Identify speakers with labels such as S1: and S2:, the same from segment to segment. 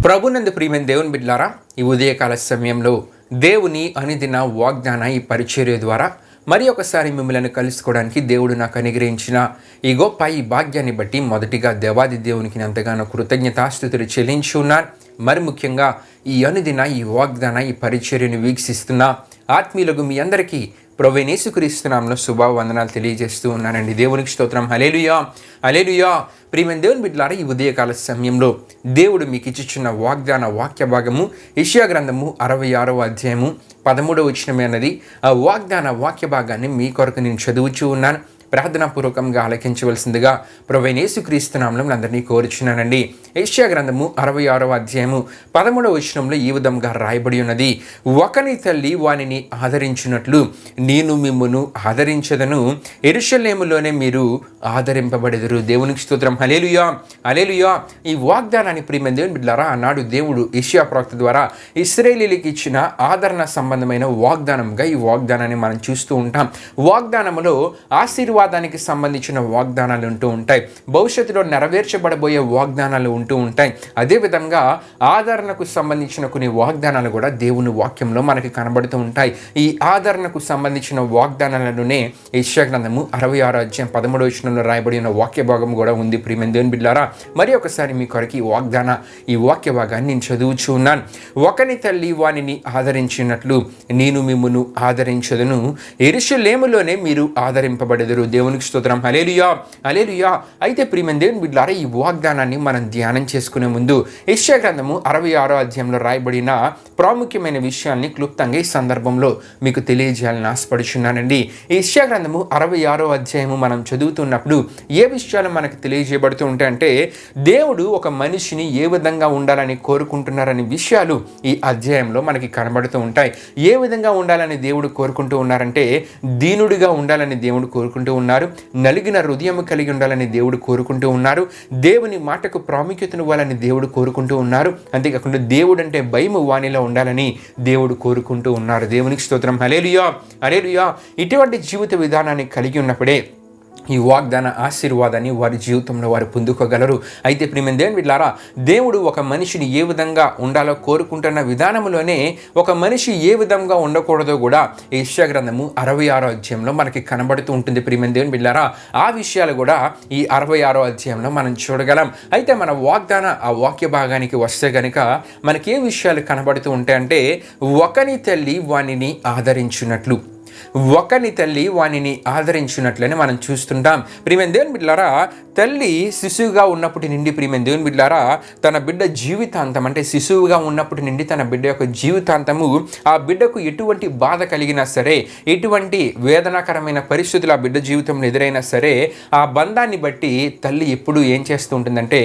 S1: ప్రభునందు ప్రియమైన దేవుని బిడ్డలారా, ఈ ఉదయకాల సమయంలో దేవుని అనుదిన వాగ్దాన ఈ పరిచర్య ద్వారా మరి ఒకసారి మిమ్మల్ని కలుసుకోవడానికి దేవుడు నాకు అనుగ్రహించిన ఈ గొప్ప ఈ భాగ్యాన్ని బట్టి మొదటిగా దేవాది దేవునికి ఎంతగానో కృతజ్ఞతాస్తుతులు చెల్లించి ఉన్నాను. మరి ముఖ్యంగా ఈ అనుదిన ఈ వాగ్దాన ఈ పరిచర్యను వీక్షిస్తున్న ఆత్మీయులకు మీ అందరికీ ప్రభువైన యేసుక్రీస్తు నామములో శుభవందనాలు తెలియజేస్తూ ఉన్నానండి. దేవునికి స్తోత్రం. హల్లెలూయా, హల్లెలూయా. ప్రియమైన దేవుని బిడ్డలారా, ఈ ఉదయకాల సమయంలో దేవుడు మీకు ఇచ్చిన వాగ్దాన వాక్య భాగము యెషయా గ్రంథము 66వ అధ్యాయము 13వ వచనమే అన్నది. ఆ వాగ్దాన వాక్య భాగాన్ని మీ కొరకు నేను చదువుచూ ఉన్నాను. ప్రార్థనాపూర్వకంగా ఆలకించవలసిందిగా ప్రభువైన యేసుక్రీస్తు నామములో అందరినీ కోరుచున్నానండి. యెషయా గ్రంథము 66వ అధ్యాయము 13వ వచనంలో ఈ విధంగా రాయబడి ఉన్నది. ఒకని తల్లి వానిని ఆదరించినట్లు నేను మిమ్మును ఆదరించదను, యెరూషలేములోనే మీరు ఆదరింపబడెదరు. దేవునికి స్తోత్రం. హల్లెలూయా, హల్లెలూయా. ఈ వాగ్దానాన్ని ప్రియమైన దేవుని బిడ్డలారా, ఆనాడు దేవుడు యెషయా ప్రవక్త ద్వారా ఇశ్రాయేలీయులకు ఇచ్చిన ఆదరణ సంబంధమైన వాగ్దానంగా ఈ వాగ్దానాన్ని మనం చూస్తూ ఉంటాం. వాగ్దానములో ఆశీర్వాదానికి సంబంధించిన వాగ్దానాలు ఉంటూ ఉంటాయి, భవిష్యత్తులో నెరవేర్చబడబోయే వాగ్దానాలు ఉంటూ ఉంటాయి. అదేవిధంగా ఆదరణకు సంబంధించిన కొన్ని వాగ్దానాలు కూడా దేవుని వాక్యంలో మనకి కనబడుతూ ఉంటాయి. ఈ ఆదరణకు సంబంధించిన వాగ్దానాలలోనే యెషయా గ్రంథము 66వ అధ్యాయం 13వ వచనంలో రాయబడి ఉన్న వాక్య భాగం కూడా ఉంది. ప్రియమైన దేవుని బిడ్డలారా, మరి ఒకసారి మీ కొరకు ఈ వాక్య భాగాన్ని నేను చదువుచూ ఉన్నాను. ఒకని తల్లి వానిని ఆదరించినట్లు నేను మిమ్మును ఆదరించదను, యెరూషలేములోనే మీరు ఆదరింపబడెదరు. దేవునికి స్తోత్రం. హల్లెలూయా, హల్లెలూయా. అయితే ప్రియమైన దేవుని బిడ్డలారా, ఈ వాగ్దానాన్ని మనం ధ్యానం చేసుకునే ముందు యెషయా గ్రంథము 66వ అధ్యాయంలో రాయబడిన ప్రాముఖ్యమైన విషయాల్ని క్లుప్తంగా ఈ సందర్భంలో మీకు తెలియజేయాలని ఆశపడుచున్నానండి. యెషయా గ్రంథము 66వ అధ్యాయము మనం చదువుతున్నప్పుడు ఏ విషయాలు మనకు తెలియజేయబడుతూ ఉంటాయంటే, దేవుడు ఒక మనిషిని ఏ విధంగా ఉండాలని కోరుకుంటున్నారనే విషయాలు ఈ అధ్యాయంలో మనకి కనబడుతూ ఉంటాయి. ఏ విధంగా ఉండాలని దేవుడు కోరుకుంటూ ఉన్నారంటే, దీనుడిగా ఉండాలని దేవుడు కోరుకుంటూ ఉన్నారు, నలిగిన హృదయం కలిగి ఉండాలని దేవుడు కోరుకుంటూ ఉన్నారు, దేవుని మాటకు ప్రాముఖ్యతను ఇవ్వాలని దేవుడు కోరుకుంటూ ఉన్నారు. అంతేకాకుండా దేవుడు అంటే భయము వానిలో ఉండాలని దేవుడు కోరుకుంటూ ఉన్నారు. దేవునికి స్తోత్రం. హల్లెలూయా, హల్లెలూయా. ఇటువంటి జీవిత విధానాన్ని కలిగి ఉన్నప్పుడే ఈ వాగ్దాన ఆశీర్వాదాన్ని వారి జీవితంలో వారు పొందుకోగలరు. అయితే ప్రియమైన దేవుని బిడ్డలారా, దేవుడు ఒక మనిషిని ఏ విధంగా ఉండాలో కోరుకుంటున్న విధానంలోనే ఒక మనిషి ఏ విధంగా ఉండకూడదో కూడా యెషయా గ్రంథము 66వ అధ్యాయంలో మనకి కనబడుతూ ఉంటుంది. ప్రియమైన దేవుని బిడ్డలారా, ఆ విషయాలు కూడా ఈ 66వ అధ్యాయంలో మనం చూడగలం. అయితే మన ఆ వాక్య భాగానికి వస్తే గనుక మనకి ఏ విషయాలు కనబడుతూ ఉంటాయంటే, ఒకని తల్లి వానిని ఆదరించినట్లు, ఒకని తల్లి వానిని ఆదరించినట్లని మనం చూస్తుంటాం. ప్రియమైన దేవుని బిడ్డలారా, తల్లి శిశువుగా ఉన్నప్పటి నుండి ప్రియమైన దేవుని బిడ్డలారా తన బిడ్డ జీవితాంతం, అంటే శిశువుగా ఉన్నప్పటి నుండి తన బిడ్డ యొక్క జీవితాంతము ఆ బిడ్డకు ఎటువంటి బాధ కలిగినా సరే, ఎటువంటి వేదనాకరమైన పరిస్థితులు ఆ బిడ్డ జీవితంలో ఎదురైనా సరే, ఆ బంధాన్ని బట్టి తల్లి ఎప్పుడు ఏం చేస్తూ ఉంటుందంటే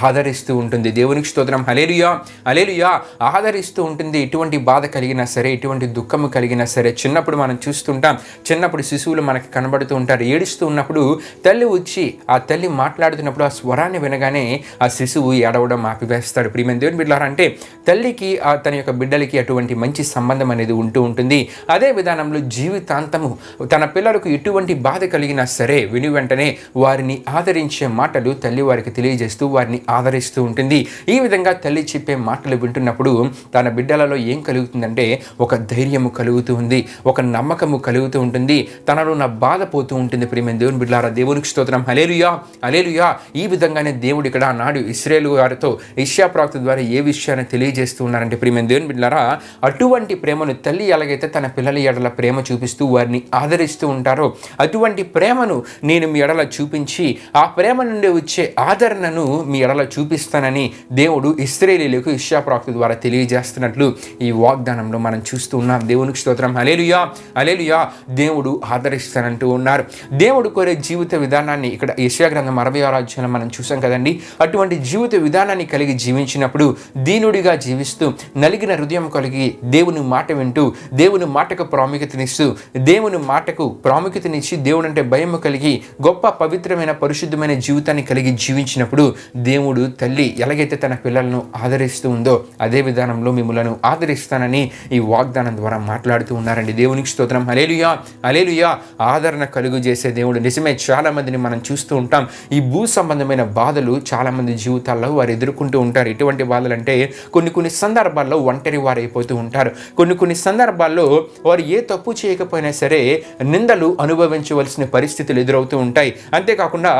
S1: ఆదరిస్తూ ఉంటుంది. దేవునికి స్తోత్రం. హల్లెలూయా, హల్లెలూయా. ఆదరిస్తూ ఉంటుంది. ఎటువంటి బాధ కలిగినా సరే, ఎటువంటి దుఃఖము కలిగినా సరే. చిన్నప్పుడు మనం చూస్తుంటాం, చిన్నప్పుడు శిశువులు మనకి కనబడుతూ ఉంటారు. ఏడుస్తూ ఉన్నప్పుడు తల్లి వచ్చి ఆ తల్లి మాట్లాడుతున్నప్పుడు ఆ స్వరాన్ని వినగానే ఆ శిశువు ఏడవడం ఆపివేస్తాడు. ప్రియమైన దేవుని బిడ్డలారా, అంటే తల్లికి తన యొక్క బిడ్డలకి అటువంటి మంచి సంబంధం అనేది ఉంటూ ఉంటుంది. అదే విధానంలో జీవితాంతము తన పిల్లలకు ఎటువంటి బాధ కలిగినా సరే విని వెంటనే వారిని ఆదరించే మాటలు తల్లి వారికి తెలియజేస్తూ వారిని ఆదరిస్తూ ఉంటుంది. ఈ విధంగా తల్లి చెప్పే మాటలు వింటున్నప్పుడు తన బిడ్డలలో ఏం కలుగుతుందంటే ఒక ధైర్యము కలుగుతూ ఉంది, ఒక నమ్మకము కలుగుతూ ఉంటుంది, తనలో ఉన్న బాధ పోతూ ఉంటుంది. ప్రియమైన దేవుని బిడ్డలారా, దేవునికి స్తోత్రం. హల్లెలూయా, హల్లెలూయా. ఈ విధంగానే దేవుడు ఇక్కడ నాడు ఇశ్రాయేలు వారితో యెషయా ప్రవక్త ద్వారా ఏ విషయాన్ని తెలియజేస్తూ ఉన్నారంటే, ప్రియమైన దేవుని బిడ్డలారా, అటువంటి ప్రేమను తల్లి ఎలాగైతే తన పిల్లల ఎడల ప్రేమ చూపిస్తూ వారిని ఆదరిస్తూ ఉంటారో, అటువంటి ప్రేమను నేను మీ ఎడల చూపించి ఆ ప్రేమ నుండి వచ్చే ఆదరణను మీ ఎడల చూపిస్తానని దేవుడు ఇశ్రాయేలీయులకు యెషయా ప్రవక్త ద్వారా తెలియజేస్తున్నట్లు ఈ వాగ్దానంలో మనం చూస్తూ ఉన్నాం. దేవునికి స్తోత్రం. హల్లెలూయా, హల్లెలూయా. దేవుడు ఆదరిస్తానంటూ ఉన్నారు. దేవుడు కోరే జీవిత విధానాన్ని ఇక్కడ యెషయా గ్రంథం 66వ అధ్యాయంలో మనం చూసాం కదండి. అటువంటి జీవిత విధానాన్ని కలిగి జీవించినప్పుడు, దీనుడిగా జీవిస్తూ నలిగిన హృదయం కలిగి దేవుని మాట వింటూ, దేవుని మాటకు ప్రాముఖ్యతనిస్తూ, దేవుని మాటకు ప్రాముఖ్యతనిచ్చి దేవుడు అంటే భయం కలిగి గొప్ప పవిత్రమైన పరిశుద్ధమైన జీవితాన్ని కలిగి జీవించినప్పుడు దేవుడు తల్లి ఎలాగైతే తన పిల్లలను ఆదరిస్తూ ఉందో అదే విధానంలో మిమ్మలను ఆదరిస్తానని ఈ వాగ్దానం ద్వారా మాట్లాడుతూ ఉన్నారండి. దేవునికి స్తోత్రం. స్తోత్రం. హల్లెలూయా, హల్లెలూయా. ఆదరణ కలుగు చేసే దేవుడు. నిజమే, చాలా మందిని మనం చూస్తూ ఉంటాం. ఈ భూ సంబంధమైన బాధలు చాలా మంది జీవితాల్లో వారు ఎదుర్కొంటూ ఉంటారు. ఎటువంటి బాధలు అంటే కొన్ని సందర్భాల్లో ఒంటరి వారు అయిపోతూ ఉంటారు. కొన్ని సందర్భాల్లో వారు ఏ తప్పు చేయకపోయినా సరే నిందలు అనుభవించవలసిన పరిస్థితులు ఎదురవుతూ ఉంటాయి. అంతేకాకుండా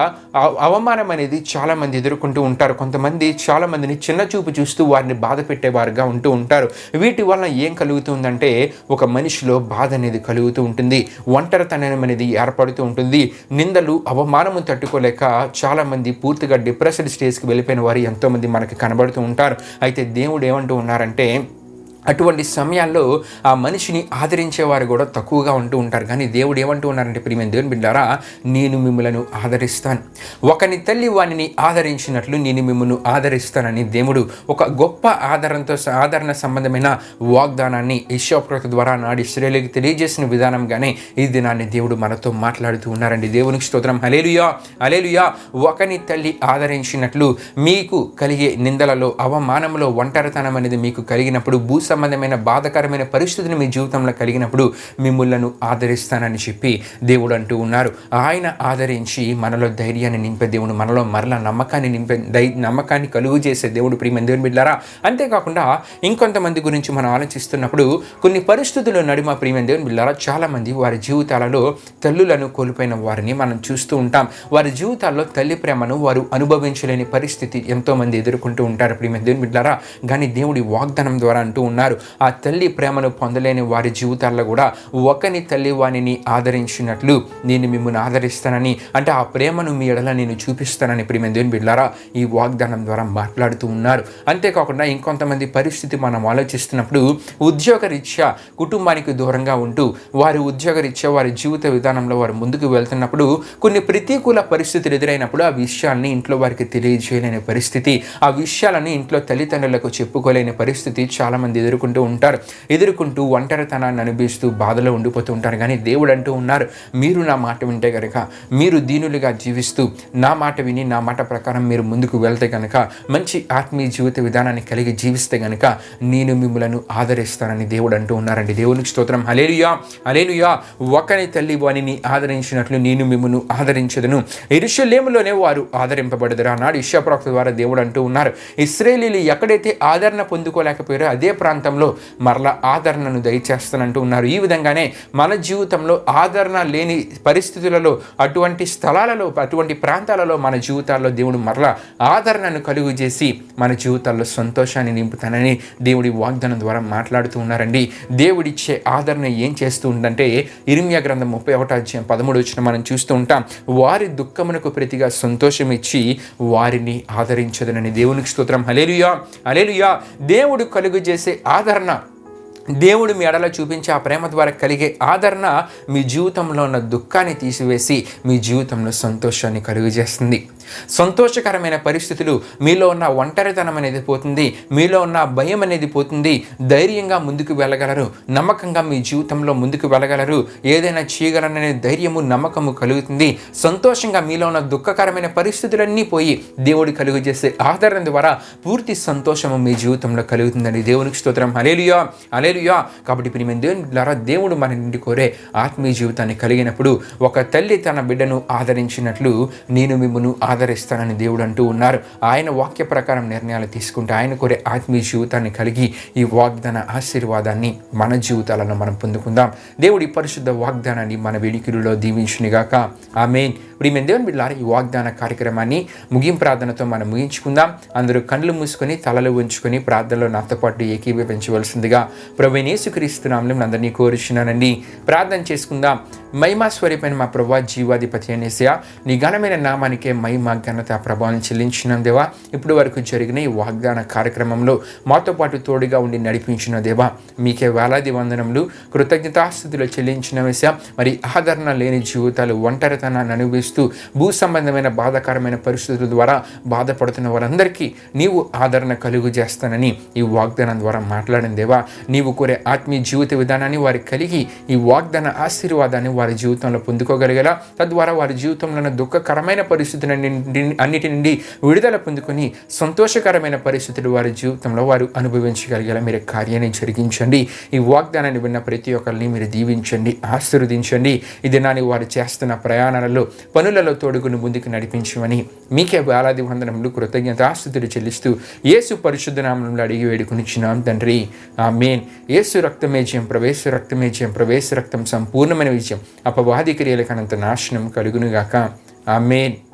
S1: అవమానం అనేది చాలా మంది ఎదుర్కొంటూ ఉంటారు. కొంతమంది చాలా మందిని చిన్న చూపు చూస్తూ వారిని బాధ పెట్టేవారుగా ఉంటూ ఉంటారు. వీటి వల్ల ఏం కలుగుతుందంటే ఒక మనిషిలో బాధ అనేది కలుగుతూ ఉంటుంది, ఒంటరితనం అనేది ఏర్పడుతూ ఉంటుంది. నిందలు అవమానము తట్టుకోలేక చాలా మంది పూర్తిగా డిప్రెస్డ్ స్టేజ్కి వెళ్ళిపోయిన వారు ఎంతోమంది మనకి కనబడుతూ ఉంటారు. అయితే దేవుడు ఏమంటూ ఉన్నారంటే అటువంటి సమయాల్లో ఆ మనిషిని ఆదరించేవారు కూడా తక్కువగా ఉంటూ ఉంటారు. కానీ దేవుడు ఏమంటూ ఉన్నారంటే, ప్రియమైన దేవుని బిడ్డలారా, నేను మిమ్మలను ఆదరిస్తాను, ఒకని తల్లి వానిని ఆదరించినట్లు నేను మిమ్మల్ని ఆదరిస్తానని దేవుడు ఒక గొప్ప ఆదరణ సంబంధమైన వాగ్దానాన్ని యెషయా ప్రవక్త ద్వారా నాడు ఇశ్రాయేలుకి తెలియజేసిన విధానంగానే ఈ దినాన్ని దేవుడు మనతో మాట్లాడుతూ ఉన్నారండి. దేవునికి స్తోత్రం. హల్లెలూయా, హల్లెలూయా. ఒకని తల్లి ఆదరించినట్లు మీకు కలిగే నిందలలో, అవమానంలో, ఒంటరితనం అనేది మీకు కలిగినప్పుడు, భూ సంబంధమైన బాధకరమైన పరిస్థితులు మీ జీవితంలో కలిగినప్పుడు మిమ్మల్ని ఆదరిస్తానని చెప్పి దేవుడు అంటూ ఉన్నారు. ఆయన ఆదరించి మనలో ధైర్యాన్ని నింపే దేవుడు, మనలో మరలా నమ్మకాన్ని కలుగు చేసే దేవుడు. ప్రియమైన దేవుని బిడ్డలారా, అంతేకాకుండా ఇంకొంతమంది గురించి మనం ఆలోచిస్తున్నప్పుడు కొన్ని పరిస్థితుల నడుమ ప్రియమైన దేవుని బిడ్డలారా చాలా మంది వారి జీవితాలలో తల్లులను కోల్పోయిన వారిని మనం చూస్తూ ఉంటాం. వారి జీవితాల్లో తల్లి ప్రేమను వారు అనుభవించలేని పరిస్థితి ఎంతో మంది ఎదుర్కొంటూ ఉంటారు. ప్రియమైన దేవుని బిడ్డలారా, కానీ దేవుడి వాగ్దానం ద్వారా అంటూ ఉన్నారు, ఆ తల్లి ప్రేమను పొందలేని వారి జీవితాల్లో కూడా ఒకని తల్లి వానిని ఆదరించినట్లు నేను మిమ్మల్ని ఆదరిస్తానని, అంటే ఆ ప్రేమను మీ ఎడల నేను చూపిస్తానని ప్రియమైన దేవుని బిడ్డలారా ఈ వాగ్దానం ద్వారా మాట్లాడుతూ ఉన్నారు. అంతేకాకుండా ఇంకొంతమంది పరిస్థితి మనం ఆలోచిస్తున్నప్పుడు ఉద్యోగరీత్యా కుటుంబానికి దూరంగా ఉంటూ వారి ఉద్యోగరీత్యా వారి జీవిత విధానంలో వారు ముందుకు వెళ్తున్నప్పుడు కొన్ని ప్రతికూల పరిస్థితులు ఎదురైనప్పుడు ఆ విషయాల్ని ఇంట్లో వారికి తెలియజేయలేని పరిస్థితి, ఆ విషయాలను ఇంట్లో తల్లిదండ్రులకు చెప్పుకోలేని పరిస్థితి చాలా మంది ఎదుర్కొంటూ ఒంటరితనాన్ని అనుభవిస్తూ బాధలో ఉండిపోతూ ఉంటారు. కానీ దేవుడు అంటూ ఉన్నారు, మీరు నా మాట వింటే కనుక, మీరు దీనులుగా జీవిస్తూ నా మాట విని నా మాట ప్రకారం మీరు ముందుకు వెళ్తే కనుక, మంచి ఆత్మీయ జీవిత విధానాన్ని కలిగి జీవిస్తే కనుక నేను మిమ్మలను ఆదరిస్తానని దేవుడు అంటూ ఉన్నారండి. దేవునికి స్తోత్రం. హల్లెలూయా, హల్లెలూయా. ఒకని తల్లి వానిని ఆదరించినట్లు నేను మిమ్మల్ని ఆదరించదును. యెరూషలేములోనే వారు ఆదరింపబడదురు అన్నాడు యెషయా ప్రవక్త ద్వారా దేవుడు అంటూ ఉన్నారు. ఇశ్రాయేలీయులు ఎక్కడైతే ఆదరణ పొందుకోలేకపోయారో అదే ప్రాంతంలో మరలా ఆదరణను దయచేస్తానంటూ ఉన్నారు. ఈ విధంగానే మన జీవితంలో ఆదరణ లేని పరిస్థితులలో, అటువంటి స్థలాలలో, అటువంటి ప్రాంతాలలో మన జీవితాల్లో దేవుడు మరలా ఆదరణను కలుగు చేసి మన జీవితాల్లో సంతోషాన్ని నింపుతానని దేవుడి వాగ్దానం ద్వారా మాట్లాడుతూ ఉన్నారండి. దేవుడిచ్చే ఆదరణ ఏం చేస్తూ ఉందంటే ఇర్మియా గ్రంథం 31:13 మనం చూస్తూ ఉంటాం, వారి దుఃఖమునకు ప్రతిగా సంతోషం ఇచ్చి వారిని ఆదరించదనని. దేవునికి స్తోత్రం. హల్లెలూయా, హల్లెలూయా. దేవుడు కలుగు చేసే ఆదరణ, దేవుడు మీ ఎడల చూపించే ఆ ప్రేమ ద్వారా కలిగే ఆదరణ మీ జీవితంలో ఉన్న దుఃఖాన్ని తీసివేసి మీ జీవితంలో సంతోషాన్ని కలుగజేస్తుంది. సంతోషకరమైన పరిస్థితులు, మీలో ఉన్న ఒంటరితనం అనేది పోతుంది, మీలో ఉన్న భయం అనేది పోతుంది. ధైర్యంగా ముందుకు వెళ్ళగలరు, నమ్మకంగా మీ జీవితంలో ముందుకు వెళ్ళగలరు, ఏదైనా చేయగలరనే ధైర్యము నమ్మకము కలుగుతుంది. సంతోషంగా మీలో ఉన్న దుఃఖకరమైన పరిస్థితులన్నీ పోయి దేవుడు కలుగు చేసే ఆదరణ ద్వారా పూర్తి సంతోషము మీ జీవితంలో కలుగుతుందండి. దేవునికి స్తోత్రం. హల్లెలూయా, హల్లెలూయా. కాబట్టి ప్రియమైన దేవుని ద్వారా దేవుడు మన నుండి కోరే ఆత్మీయ జీవితాన్ని కలిగినప్పుడు ఒక తల్లి తన బిడ్డను ఆదరించినట్లు నేను మిమ్మల్ని ఆదరిస్తానని దేవుడు అంటూ ఉన్నారు. ఆయన వాక్య ప్రకారం నిర్ణయాలు తీసుకుంటే ఆయన కోరే ఆత్మీయ జీవితాన్ని కలిగి ఈ వాగ్దాన ఆశీర్వాదాన్ని మన జీవితాలను మనం పొందుకుందాం. దేవుడి పరిశుద్ధ వాగ్దానాన్ని మన వేడికిలో దీవించునిగాక. ఆమేన్. ప్రియమైన దేవుని బిడ్డలారా, ఈ వాగ్దాన కార్యక్రమాన్ని ముగింపు ప్రార్థనతో మనం ముగించుకుందాం. అందరూ కళ్ళు మూసుకొని తలలు ఉంచుకొని ప్రార్థనలో నాతో పాటు ఏకీభవించవలసిందిగా ప్రభువైన యేసుక్రీస్తు నామములో అందరినీ కోరుచున్నానండి. ప్రార్థన చేసుకుందాం. మహిమా స్వరూపైన మా ప్రభువా, జీవాధిపతి అయిన యేసయ్యా, నీ ఘనమైన నామానికే మహిమ, ఘనత, ప్రభావం చెల్లించిన దేవా, ఇప్పటి వరకు జరిగిన ఈ వాగ్దాన కార్యక్రమంలో మాతో పాటు తోడుగా ఉండి నడిపించిన దేవా, మీకే వేలాది వందనములు, కృతజ్ఞతాస్తుతులు చెల్లించిన యేసయ్యా. మరి ఆదరణ లేని జీవితాలు, ఒంటరితనాన్ని అనుభవిస్తూ భూ సంబంధమైన బాధాకరమైన పరిస్థితుల ద్వారా బాధపడుతున్న వారందరికీ నీవు ఆదరణ కలుగు చేస్తానని ఈ వాగ్దానం ద్వారా మాట్లాడిన దేవా, నీవు కోరే ఆత్మీయ జీవిత విధానాన్ని వారికి కలిగి ఈ వాగ్దాన ఆశీర్వాదాన్ని వారి జీవితంలో పొందుకోగలిగేలా, తద్వారా వారి జీవితంలో ఉన్న దుఃఖకరమైన పరిస్థితుల అన్నిటి నుండి విడుదల పొందుకొని సంతోషకరమైన పరిస్థితులు వారి జీవితంలో వారు అనుభవించగలిగేలా మీరు కార్యాన్ని జరిగించండి. ఈ వాగ్దానాన్ని విన్న ప్రతి ఒక్కరిని మీరు దీవించండి, ఆశీర్వదించండి. ఈ దినాన్ని వారు చేస్తున్న ప్రయాణాలలో, పనులలో తోడుగుని ముందుకు నడిపించమని మీకే వేలాది వందనములు, కృతజ్ఞతాస్తుతులు చెల్లిస్తూ యేసు పరిశుద్ధ నామములో అడిగి వేడుకొనిచున్నాం తండ్రి, ఆమేన్. యేసు రక్తమే జయం, ప్రవేశ రక్తమే జయం, ప్రవేశ రక్తం సంపూర్ణమైన విజయం, అపవాది క్రియలకు అనంత నాశనం కలుగునుగాక. ఆమేన్.